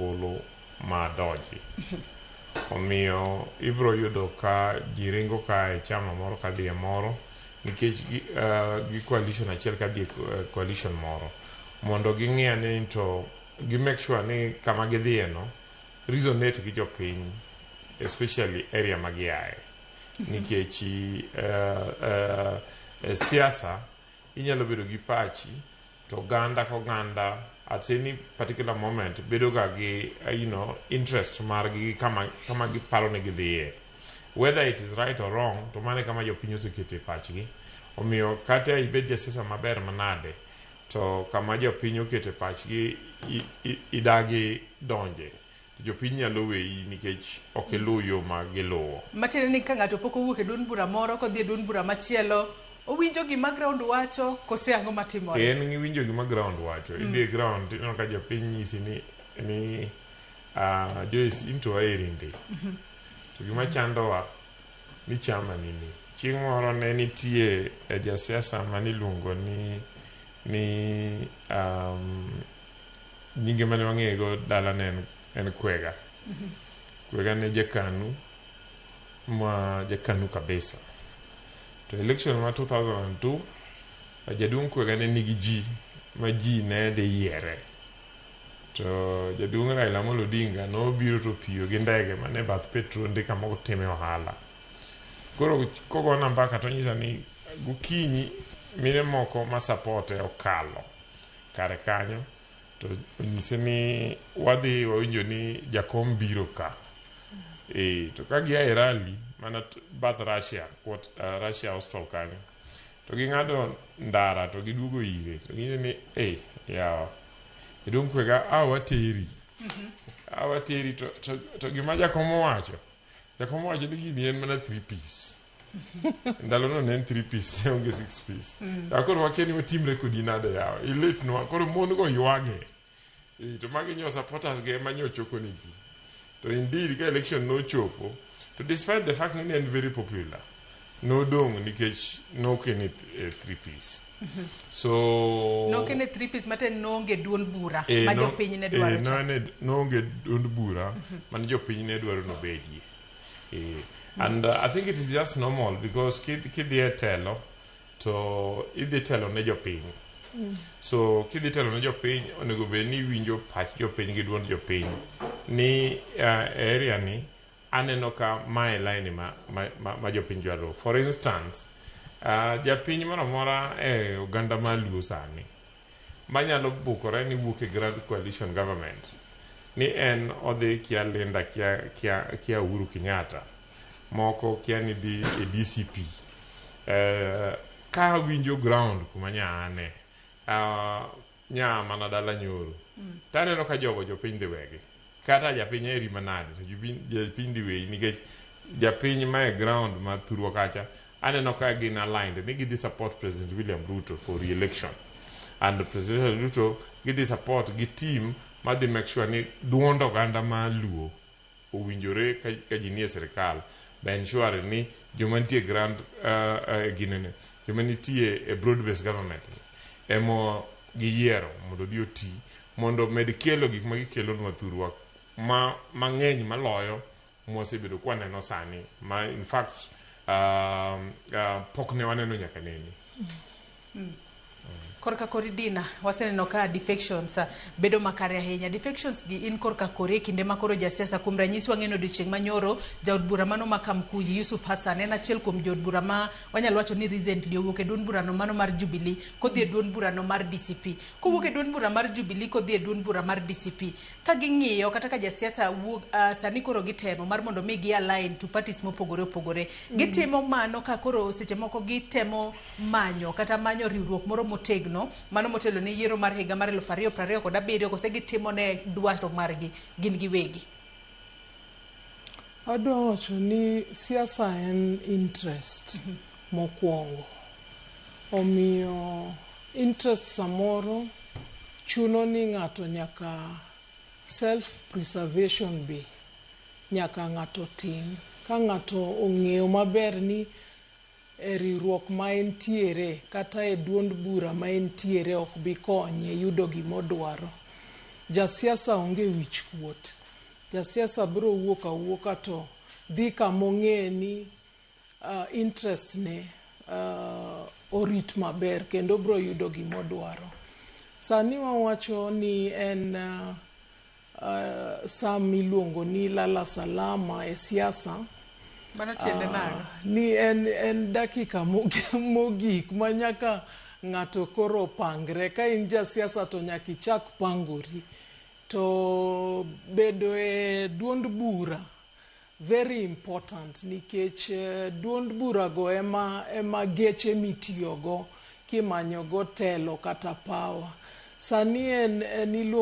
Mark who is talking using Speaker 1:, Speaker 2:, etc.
Speaker 1: ombulu ma doji. Omiyo ibro yudo ka jiringo ka e chama moro ka dhie moro nikech gi coalition achiel ka dhie coalition moro mondo ging'e ni to gi make sure ni kama gidhie no resonate gi jopiny, especially area magiae. Nikech siasa inyalo bedo gi pachi to ganda at any particular moment bedo ga gi interest margi kama giparo ni gidhie, whether it is right or wrong, to mane kama jopiny osekete pachgi. Omiyo kata ibed jasiasa maber manade, to kama jopiny okete pachgi idagi donje, jopiny nyalo weyi nikech ok iluw yo ma giluwo.
Speaker 2: Matiende ni ka ng'ato pok owuok e duond bura moro kodhi e duond bura machielo, owinjo gima ground wacho kose ang'o matimore?
Speaker 1: En winjo gima ground wacho. Idhi e ground ino ka jopiny nyisi ni Joyce into aerinde. To gima chandowa ni chama nini. Chieng' moro ne nitie jasiasa maniluongo ni nyinge mane wang'ego dala ne en Kwega. Kwega ne jakanu kabisa. To election ma 2002 jaduong' Kwega ne nigi ji ma ji ne dhi yiere. To jaduong' Raila Amolo Odinga nobiro to piyo gi ndege mane bath Petro ndi kama otime ohala. Koro kogona mbaka to nyisa ni gokinyi mine moko ma supporte okalo kare kanyo to onyise ni wadhi wawinjo ni jakom biro ka. To ka gia e rally mana bath Russia hostel kanyo, to ging'ado ndara to giduogo ire to ginyise ni yawa jaduong' Kwega awateri to gima jakom wacho ni gini en mana 3 piece. Ndalo no ne en 3 piece, onge 6 piece. Akoro wakeni watimre kodi nade yawa iletnwa akoro mon go ywage. To magi nyo supporters ge manyo choko niki. To indeed ka election no chopo, to despite the fact ni en very popular, no dong nikech no kene 3 piece. So
Speaker 2: no kene 3 piece maten no onge duond bura ma jopiny ne dwaro
Speaker 1: no onge duond bura man jopiny ne dwaro no bedie. And I think it is just normal because kidhi telo to idhi telo ne jopiny. So kidhi telo ne jopiny onego bed ni winjo pach jopiny gi duond jopiny ni area ni aneno ka mae line ma jopiny dwaro. For instance, japiny moro amora e oganda ma Luo sani manyalo bukore ni wuok e Grand Coalition Government ni en odhi kia Linda kia Uhuru Kenyatta, moko kia ni dhi e DCP, ka winjo ground kuma nyane mana dala Nyoro, taneno ka jopiny dhi wegi kata japiny eri manade to japiny dhi weyi nikech japiny ma e ground ma thurwa kacha aneno ka gin aligned ni gidhi support President William Ruto for re-election, and President Ruto gidhi support gi team ma dhi make sure ni duond oganda ma Luo owinjore ka ji nie sirikal, ba ensure ni joma nitie grand joma nitie e broad based government emo giyiero mondo dhi oti mondo med kelo gik ma gikelo nwa thurwa mang'eny maloyo mosebedo kwaneno sani ma in fact pok ne waneno nyaka neni.
Speaker 2: Korka koridina waseneno ka defections bedo makare ahinya. Defections gi in korka kore kinde makoro jasiasa kuom ranyisi wang'eno odiochieng' manyoro jaod bura mano ma Kamkunji Yusuf Hassan en achiel kuom jaod bura ma wanyalo wacho ni recently owuok e duond bura no mano mar Jubilee kodhi e duond bura no mar DCP. Kowuok e duond bura mar Jubilee kodhi e duond bura mar DCP, ka ging'iyo kata ka jasiasa wuok sani koro gitemo mar mondo mi gi align to parties mopogore opogore, gitimo mano ka koro seche moko gitemo manyo riwruok moro motegno mano motelo ne yiero mar higa mar 2027 kose gitimo ne dwato margi gin giwegi.
Speaker 3: Adwa wacho ni siasa en interest mokwongo, omiyo interest samoro chuno ni ng'ato nyaka self preservation be nyaka ng'ato tim. Ka ng'ato ong'eyo maber ni e riwruok ma entiere kata e duond bura ma entiere ok bi konye yudo gimodwaro, jasiasa onge wich kuot. Jasiasa biro wuok awuoka to dhi kamong'e ni interest ne orit maber kendo biro yudo gimodwaro. Sani wawacho ni en saa miluongo ni lala salama e siasa.
Speaker 2: Mano tiende nang'o?
Speaker 3: Ni en dakika mogik ma nyaka ng'ato koro pangre. Ka in jasiasa to nyaka ichak pangori. To bedo e duond bura very important nikech duond bura go ema geche mitiyogo kimanyogo telo kata power. Sani en iluongo